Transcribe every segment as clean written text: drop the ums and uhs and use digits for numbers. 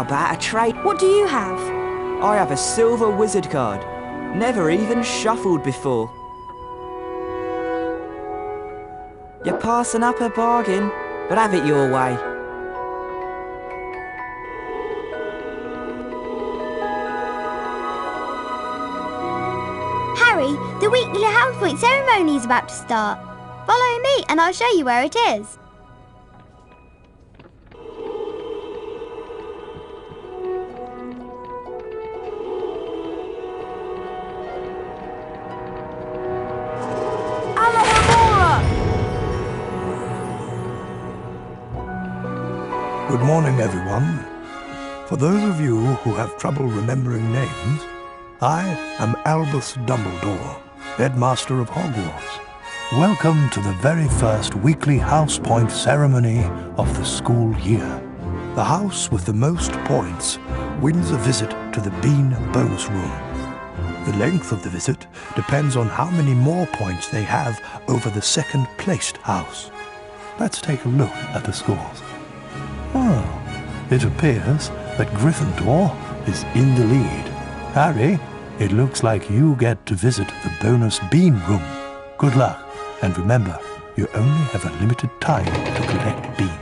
about a trade? What do you have? I have a silver wizard card. Never even shuffled before. You're passing up a bargain, but have it your way. Harry, the weekly house point ceremony is about to start. Follow me and I'll show you where it is. Good morning, everyone. For those of you who have trouble remembering names, I am Albus Dumbledore, Headmaster of Hogwarts. Welcome to the very first weekly house point ceremony of the school year. The house with the most points wins a visit to the Bean bonus room. The length of the visit depends on how many more points they have over the second placed house. Let's take a look at the scores. Well, it appears that Gryffindor is in the lead. Harry, it looks like you get to visit the bonus bean room. Good luck, and remember, you only have a limited time to collect beans.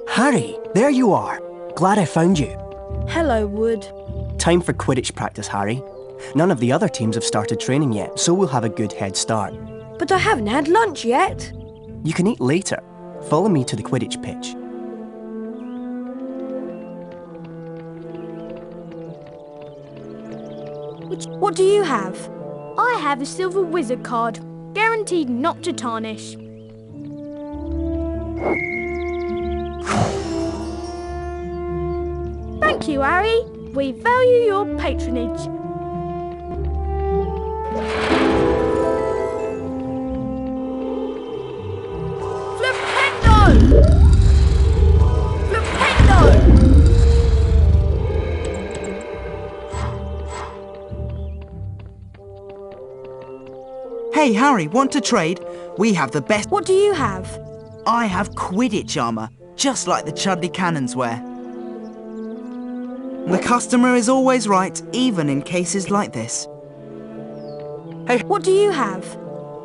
Harry, there you are. Glad I found you. Hello, Wood. Time for Quidditch practice, Harry. None of the other teams have started training yet, so we'll have a good head start. But I haven't had lunch yet. You can eat later. Follow me to the Quidditch pitch. What do you have? I have a silver wizard card, guaranteed not to tarnish. Thank you, Harry. We value your patronage. Flipendo! Flipendo! Hey, Harry, want to trade? We have the best... What do you have? I have Quidditch armour, just like the Chudley Cannons wear. The customer is always right, even in cases like this. Hey, what do you have?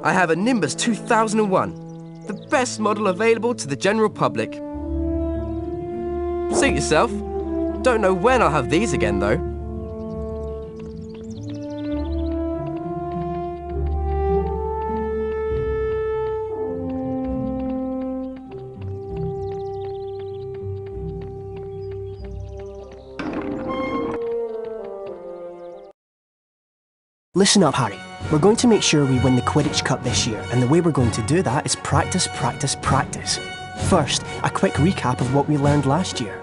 I have a Nimbus 2001, the best model available to the general public. Suit yourself. Don't know when I'll have these again, though. Listen up, Harry. We're going to make sure we win the Quidditch Cup this year, and the way we're going to do that is practice, practice, practice. First, a quick recap of what we learned last year.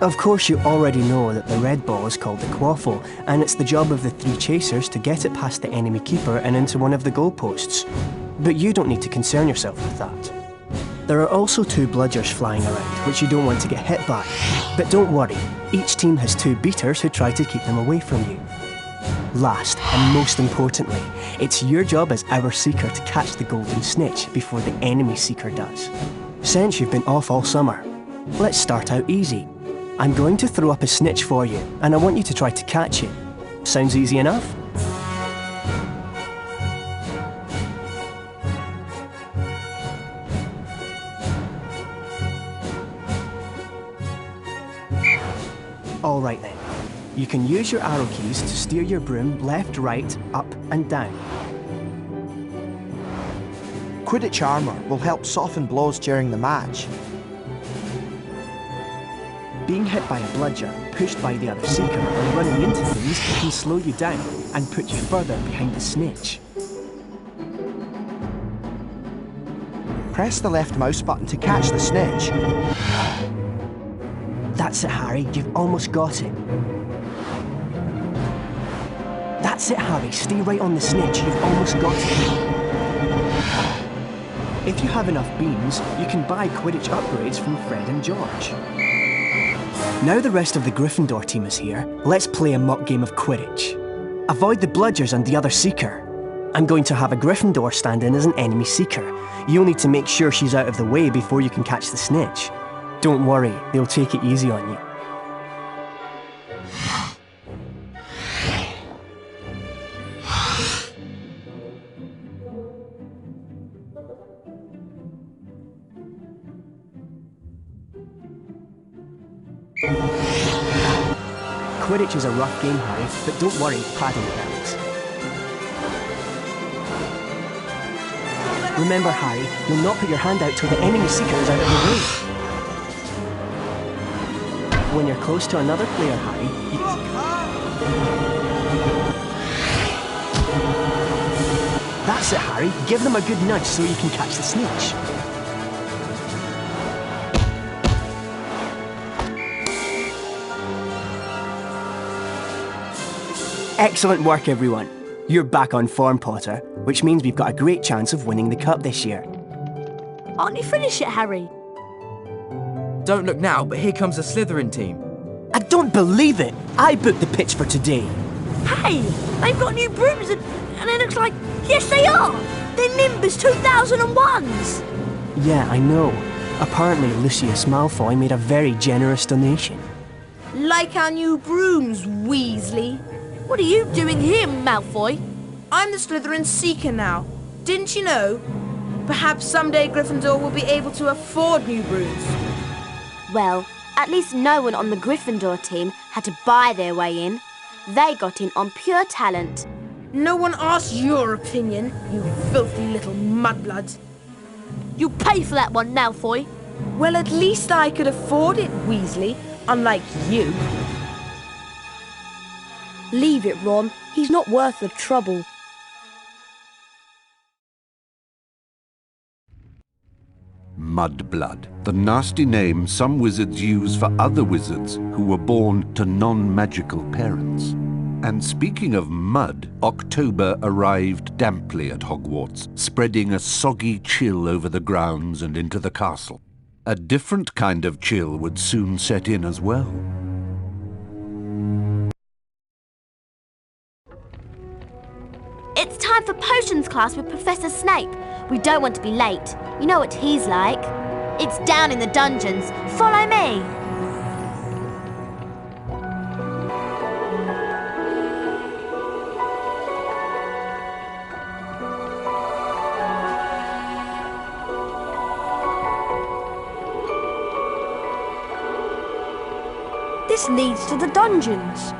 Of course, you already know that the red ball is called the quaffle, and it's the job of the 3 chasers to get it past the enemy keeper and into one of the goalposts. But you don't need to concern yourself with that. There are also 2 bludgers flying around, which you don't want to get hit by. But don't worry, each team has 2 beaters who try to keep them away from you. Last, and most importantly, it's your job as our seeker to catch the golden snitch before the enemy seeker does. Since you've been off all summer, let's start out easy. I'm going to throw up a snitch for you, and I want you to try to catch it. Sounds easy enough? All right then. You can use your arrow keys to steer your broom left, right, up and down. Quidditch armour will help soften blows during the match. Being hit by a bludger, pushed by the other seeker, or running into things can slow you down and put you further behind the snitch. Press the left mouse button to catch the snitch. That's it, Harry. You've almost got it. That's it, Harry. Stay right on the snitch. You've almost got it. If you have enough beans, you can buy Quidditch upgrades from Fred and George. Now the rest of the Gryffindor team is here, let's play a mock game of Quidditch. Avoid the bludgers and the other seeker. I'm going to have a Gryffindor stand in as an enemy seeker. You'll need to make sure she's out of the way before you can catch the snitch. Don't worry, they'll take it easy on you. Quidditch is a rough game, Harry, but don't worry, padding helps. Remember, Harry, you'll not put your hand out till the enemy seeker is out of the way. When you're close to another player, Harry, That's it, Harry. Give them a good nudge so you can catch the snitch. Excellent work, everyone. You're back on form, Potter, which means we've got a great chance of winning the cup this year. Aren't you finished yet, Harry? Don't look now, but here comes the Slytherin team. I don't believe it! I booked the pitch for today. Hey, they've got new brooms and it looks like... Yes, they are! They're Nimbus 2001s! Yeah, I know. Apparently, Lucius Malfoy made a very generous donation. Like our new brooms, Weasley. What are you doing here, Malfoy? I'm the Slytherin Seeker now. Didn't you know? Perhaps someday Gryffindor will be able to afford new brooms. Well, at least no one on the Gryffindor team had to buy their way in. They got in on pure talent. No one asked your opinion, you filthy little mudbloods. You pay for that one, Malfoy. Well, at least I could afford it, Weasley, unlike you. Leave it, Ron. He's not worth the trouble. Mudblood, the nasty name some wizards use for other wizards who were born to non-magical parents. And speaking of mud, October arrived damply at Hogwarts, spreading a soggy chill over the grounds and into the castle. A different kind of chill would soon set in as well. It's time for potions class with Professor Snape. We don't want to be late. You know what he's like. It's down in the dungeons. Follow me. This leads to the dungeons.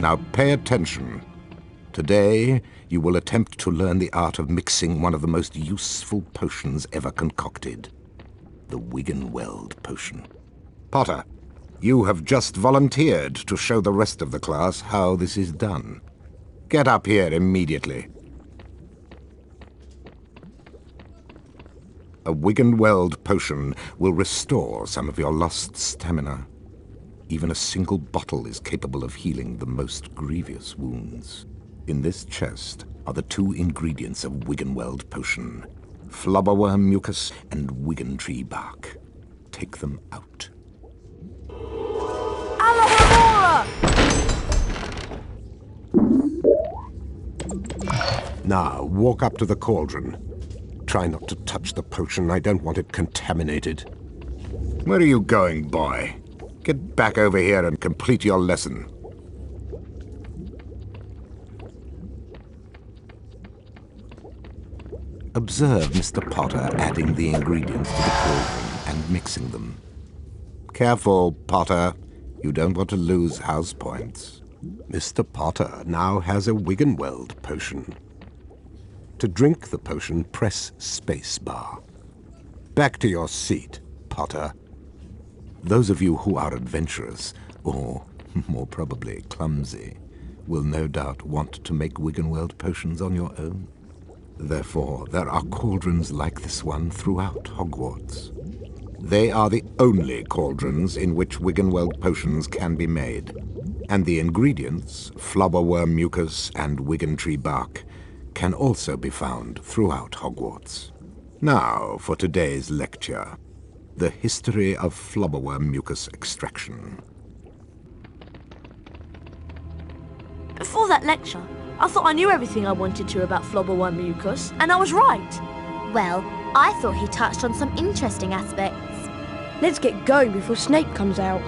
Now pay attention. Today, you will attempt to learn the art of mixing one of the most useful potions ever concocted. The Wiggenweld potion. Potter, you have just volunteered to show the rest of the class how this is done. Get up here immediately. A Wiggenweld potion will restore some of your lost stamina. Even a single bottle is capable of healing the most grievous wounds. In this chest are the 2 ingredients of Wiggenweld potion. Flubberworm mucus and Wiggen tree bark. Take them out. Now, walk up to the cauldron. Try not to touch the potion. I don't want it contaminated. Where are you going, boy? Get back over here and complete your lesson. Observe Mr. Potter adding the ingredients to the cauldron and mixing them. Careful, Potter. You don't want to lose house points. Mr. Potter now has a Wiggenweld potion. To drink the potion, press space bar. Back to your seat, Potter. Those of you who are adventurous, or more probably clumsy, will no doubt want to make Wiggenweld potions on your own. Therefore, there are cauldrons like this one throughout Hogwarts. They are the only cauldrons in which Wiggenweld potions can be made. And the ingredients, flubberworm mucus and Wiggen tree bark, can also be found throughout Hogwarts. Now for today's lecture. The history of flubberworm mucus extraction. Before that lecture, I thought I knew everything I wanted to about flubberworm mucus, and I was right. Well, I thought he touched on some interesting aspects. Let's get going before Snape comes out.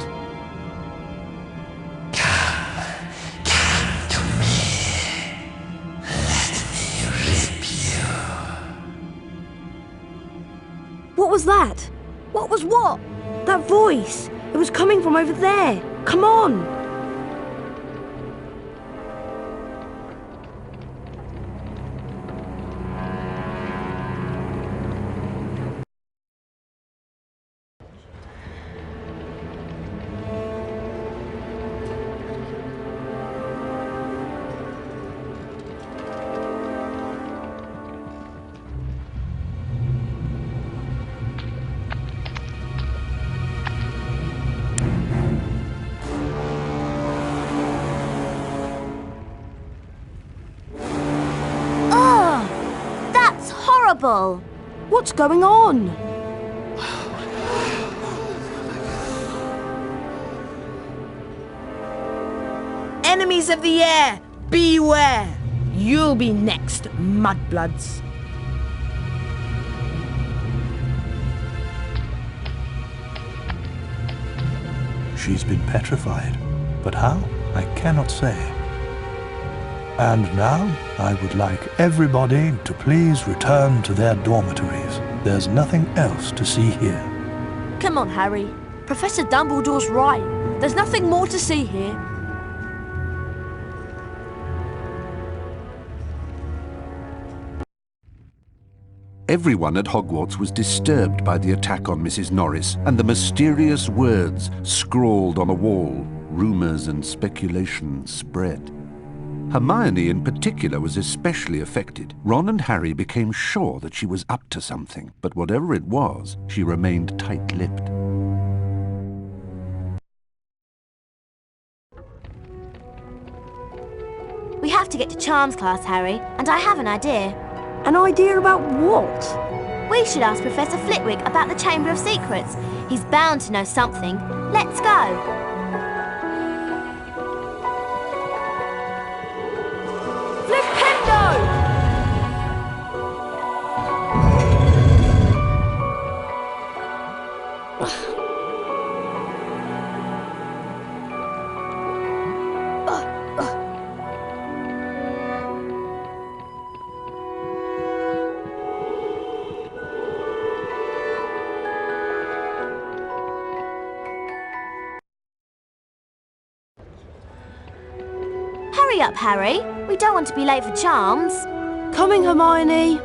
What was that? What was what? That voice. It was coming from over there. Come on. What's going on? Enemies of the air, beware! You'll be next, mudbloods. She's been petrified, but how? I cannot say. And now, I would like everybody to please return to their dormitories. There's nothing else to see here. Come on, Harry. Professor Dumbledore's right. There's nothing more to see here. Everyone at Hogwarts was disturbed by the attack on Mrs. Norris and the mysterious words scrawled on a wall. Rumours and speculation spread. Hermione in particular was especially affected. Ron and Harry became sure that she was up to something, but whatever it was, she remained tight-lipped. We have to get to Charms class, Harry, and I have an idea. An idea about what? We should ask Professor Flitwick about the Chamber of Secrets. He's bound to know something. Let's go. Hurry up, Harry. We don't want to be late for charms. Coming, Hermione.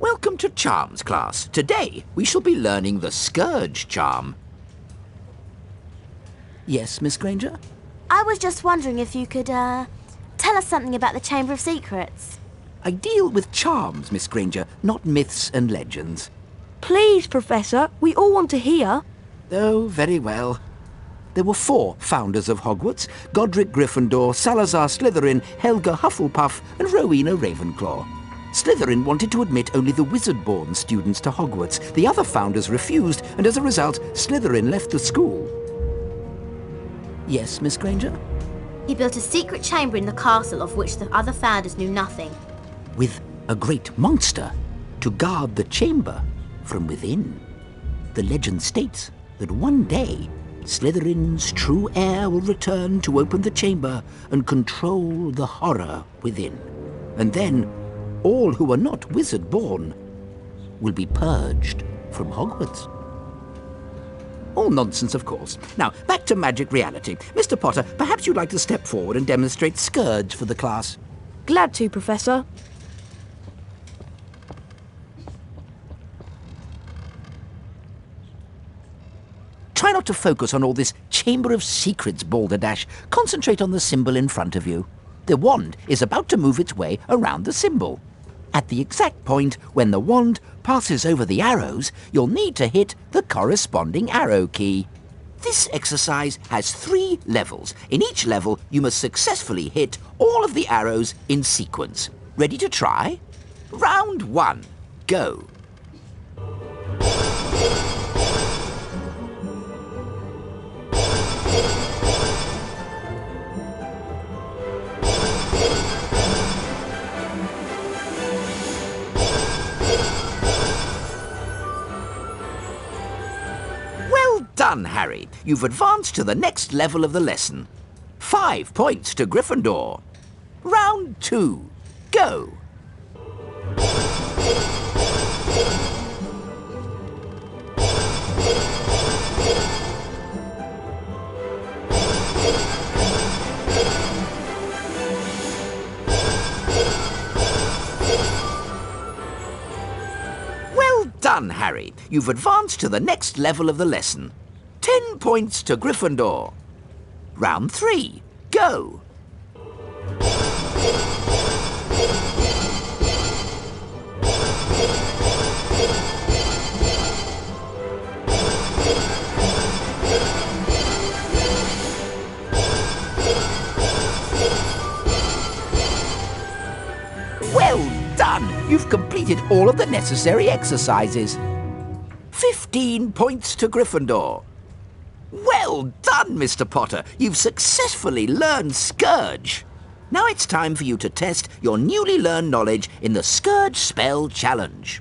Welcome to Charms class. Today we shall be learning the Scourge charm. Yes, Miss Granger? I was just wondering if you could, tell us something about the Chamber of Secrets. I deal with charms, Miss Granger, not myths and legends. Please, Professor, we all want to hear. Oh, very well. There were 4 founders of Hogwarts: Godric Gryffindor, Salazar Slytherin, Helga Hufflepuff, and Rowena Ravenclaw. Slytherin wanted to admit only the wizard-born students to Hogwarts. The other founders refused, and as a result, Slytherin left the school. Yes, Miss Granger? He built a secret chamber in the castle of which the other founders knew nothing. With a great monster to guard the chamber from within. The legend states that one day, Slytherin's true heir will return to open the chamber and control the horror within. And then, all who are not wizard-born will be purged from Hogwarts. All nonsense, of course. Now, back to magic reality. Mr. Potter, perhaps you'd like to step forward and demonstrate Scourge for the class. Glad to, Professor. Try not to focus on all this Chamber of Secrets balderdash. Concentrate on the symbol in front of you. The wand is about to move its way around the symbol. At the exact point when the wand passes over the arrows, you'll need to hit the corresponding arrow key. This exercise has 3 levels. In each level, you must successfully hit all of the arrows in sequence. Ready to try? Round 1. Go. Done, Harry. You've advanced to the next level of the lesson. 5 points to Gryffindor. Round 2. Go. Well done, Harry. You've advanced to the next level of the lesson. 10 points to Gryffindor. Round 3. Go. Well done! You've completed all of the necessary exercises. 15 points to Gryffindor. Well done, Mr. Potter. You've successfully learned Scourge. Now it's time for you to test your newly learned knowledge in the Scourge Spell Challenge.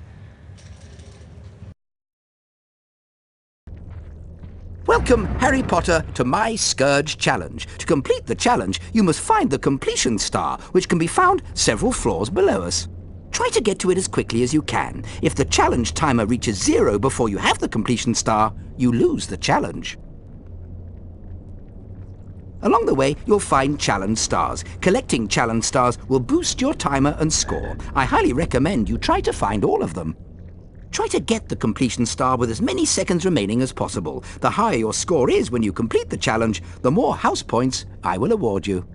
Welcome, Harry Potter, to my Scourge Challenge. To complete the challenge, you must find the completion star, which can be found several floors below us. Try to get to it as quickly as you can. If the challenge timer reaches 0 before you have the completion star, you lose the challenge. Along the way, you'll find challenge stars. Collecting challenge stars will boost your timer and score. I highly recommend you try to find all of them. Try to get the completion star with as many seconds remaining as possible. The higher your score is when you complete the challenge, the more house points I will award you.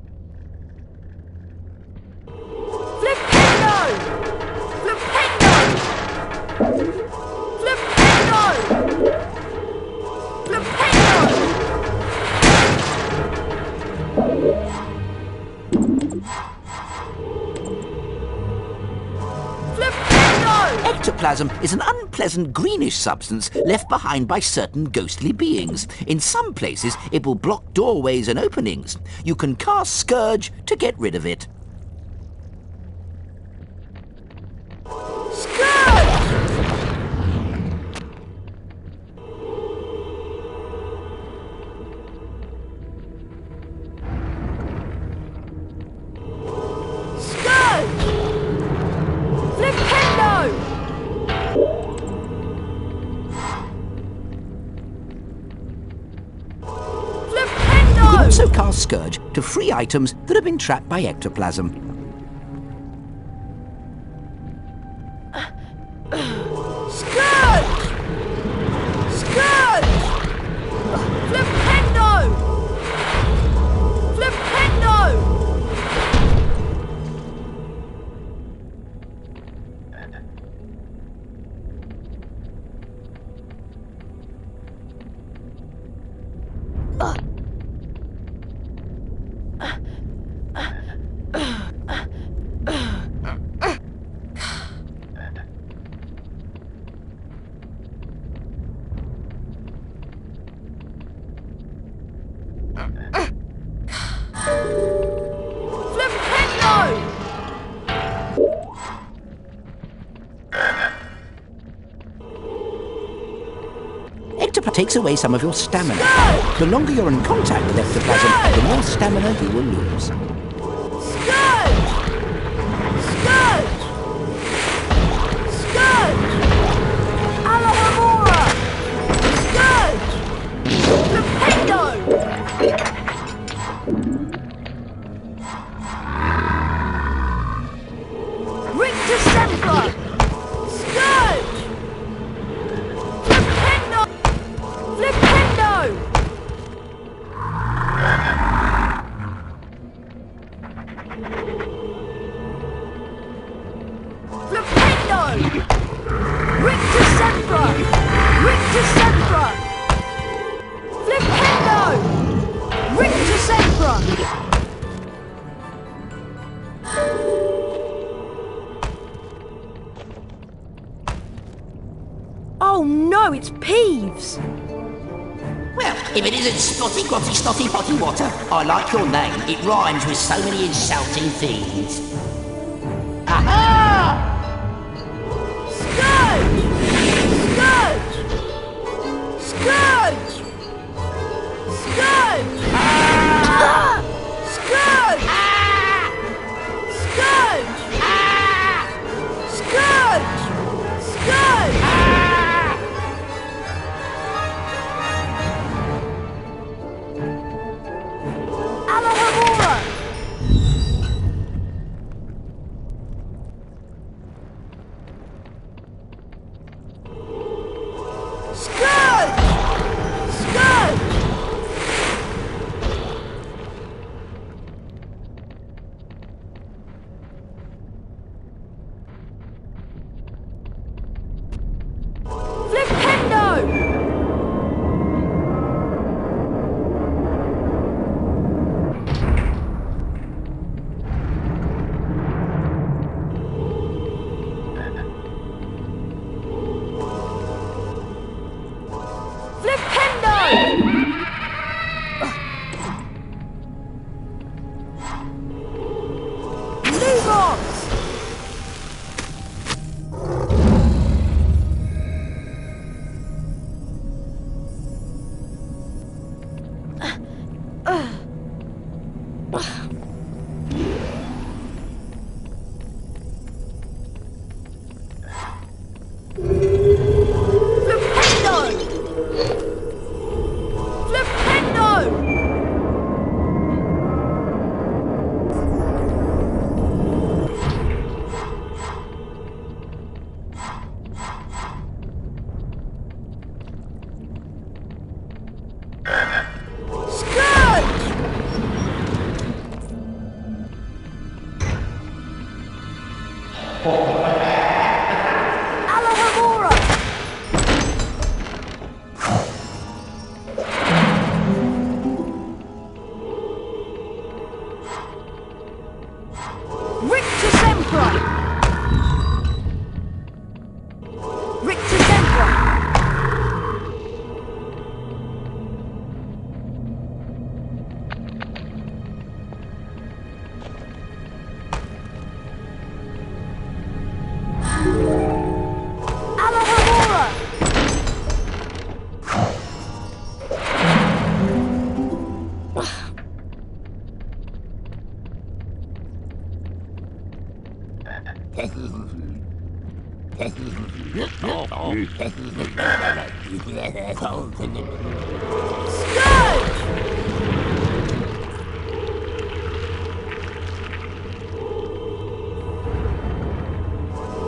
Flipendo! Flipendo! Flipendo! Flipendo! ectoplasm is an unpleasant greenish substance left behind by certain ghostly beings. In some places, it will block doorways and openings. You can cast Scourge to get rid of it. Also cast Scourge to free items that have been trapped by ectoplasm. Scourge! Scourge! Flipendo! Flipendo! Ectoplasm takes away some of your stamina. The longer you're in contact with ectoplasm, the more stamina you will lose. Scourge! Scourge! Scourge! Alahamora! Scourge! Flipendo! Rictus Semper! Scourge! Flipendo! Flipendo! Flipendo! Rictus Semper! Rictus Semper! Flipendo! Rictus Semper! Oh no, it's Peeves! Well, if it isn't Spotty Grotty Snotty Potty Water, I like your name. It rhymes with so many insulting things. Aha! Scourge! Scourge! Scourge! Scourge! Ah! Scourge! Ah! Scourge! Ah! Scourge! Scourge! Ah! Alahamora! Scourge! Scourge! Flipendo!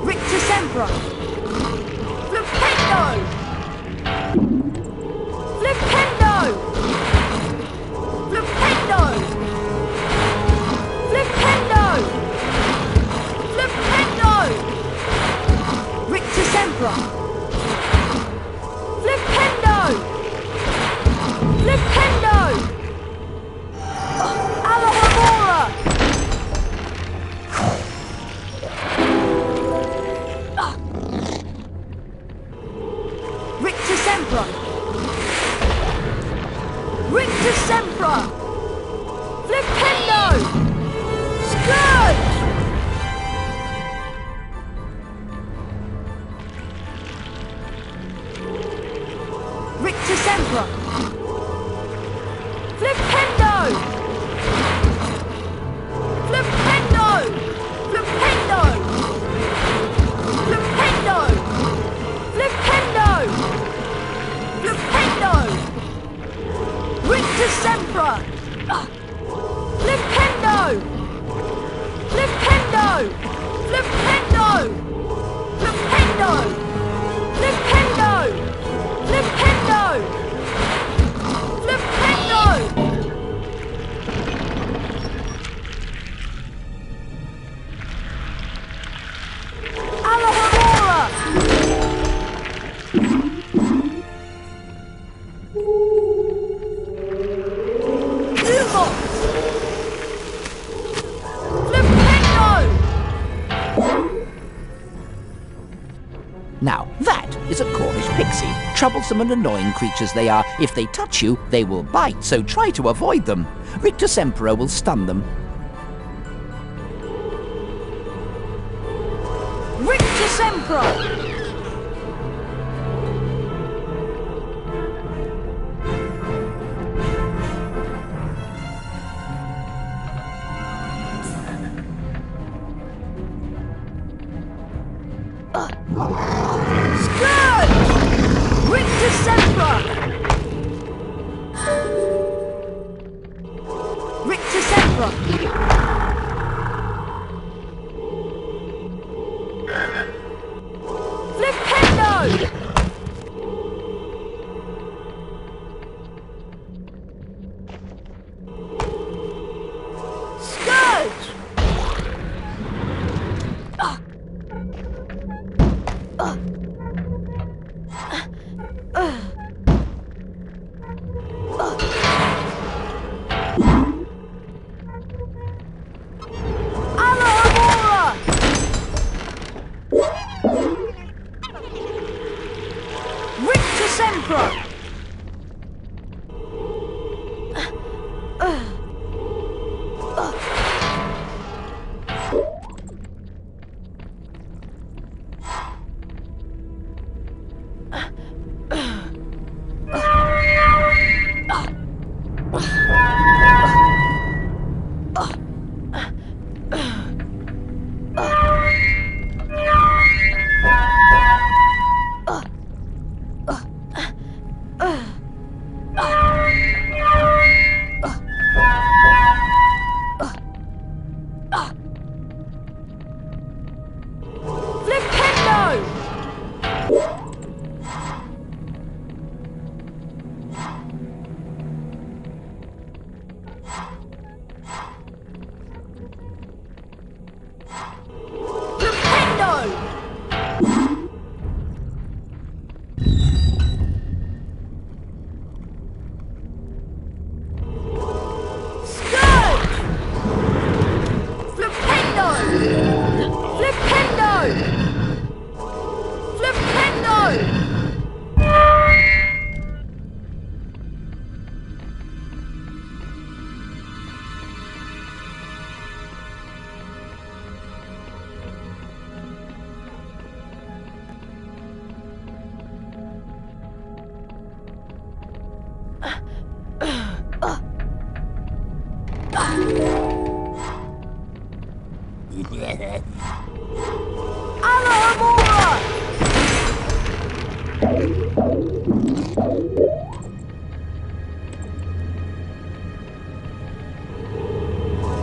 Rictus Emperor! Flipendo! Flipendo! Flipendo! Flipendo! Flipendo! Rictus Emperor! Flipendo! Flipendo! Alohomora! Rictus Emperor! Rictus Emperor! Flipendo! Scourge! Rictus Emperor! Flipendo! Flipendo! Flipendo! Flipendo! Flipendo! Flipendo! Rictus Emperor! Flipendo! Flipendo! Flipendo! Flipendo! Flipendo! Flipendo! Flipendo! Alohomora! Lumos! Flipendo! Now, that is a Cornish pixie. Troublesome and annoying creatures they are. If they touch you, they will bite, so try to avoid them. Rictus Emperor will stun them. Rictus Emperor! Scourge! Rictus Emperor! Rictus Emperor! Flipendo! Scourge! Alohomora! Rictus Emperor!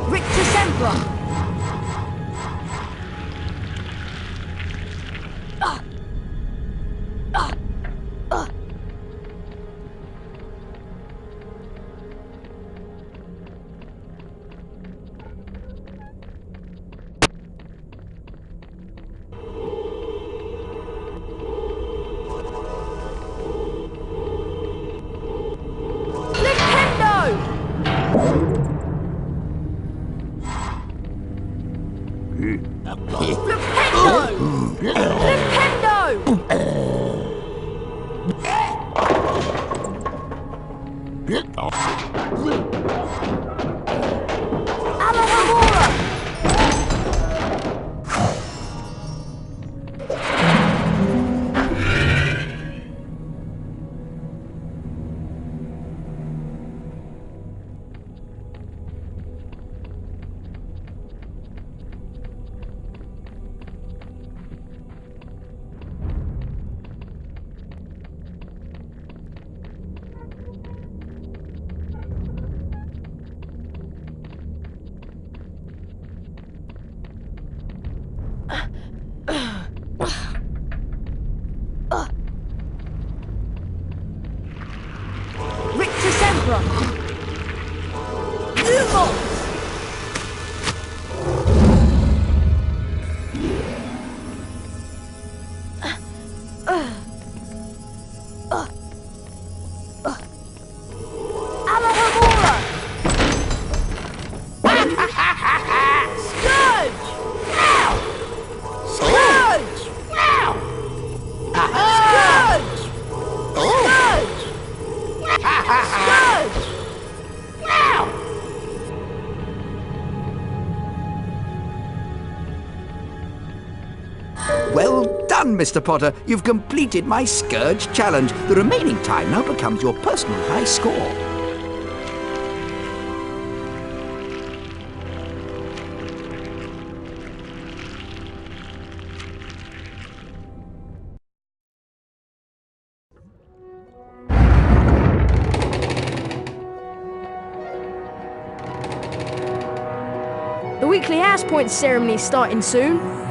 Rictus Emperor. Well done, Mr. Potter. You've completed my Scourge challenge. The remaining time now becomes your personal high score. The weekly house point ceremony is starting soon.